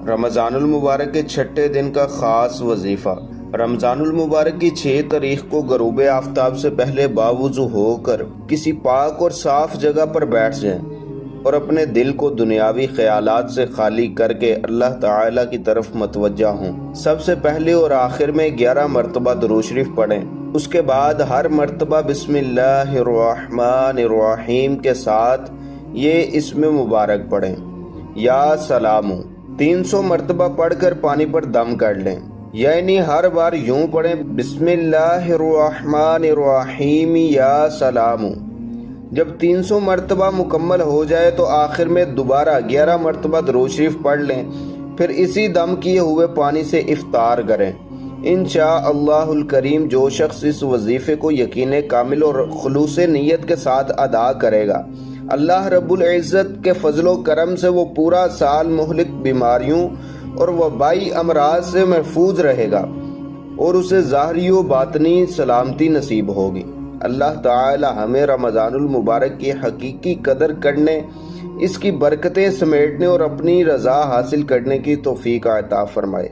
رمضان المبارک کے چھٹے دن کا خاص وظیفہ۔ رمضان المبارک کی 6 تاریخ کو غروب آفتاب سے پہلے باوضو ہو کر کسی پاک اور صاف جگہ پر بیٹھ جائیں اور اپنے دل کو دنیاوی خیالات سے خالی کر کے اللہ تعالیٰ کی طرف متوجہ ہوں۔ سب سے پہلے اور آخر میں 11 مرتبہ درود شریف پڑھیں۔ اس کے بعد ہر مرتبہ بسم اللہ الرحمن الرحیم کے ساتھ یہ اسم مبارک پڑھیں، یا سلام 300 مرتبہ پڑھ کر پانی پر دم کر لیں، یعنی ہر بار یوں پڑھیں بسم اللہ الرحمن الرحیم یا سلام۔ جب 300 مرتبہ مکمل ہو جائے تو آخر میں دوبارہ 11 مرتبہ درود شریف پڑھ لیں، پھر اسی دم کیے ہوئے پانی سے افطار کریں۔ انشاءاللہ الکریم جو شخص اس وظیفے کو یقین کامل اور خلوص نیت کے ساتھ ادا کرے گا، اللہ رب العزت کے فضل و کرم سے وہ پورا سال مہلک بیماریوں اور وبائی امراض سے محفوظ رہے گا اور اسے ظاہری و باطنی سلامتی نصیب ہوگی۔ اللہ تعالی ہمیں رمضان المبارک کی حقیقی قدر کرنے، اس کی برکتیں سمیٹنے اور اپنی رضا حاصل کرنے کی توفیق عطا فرمائے۔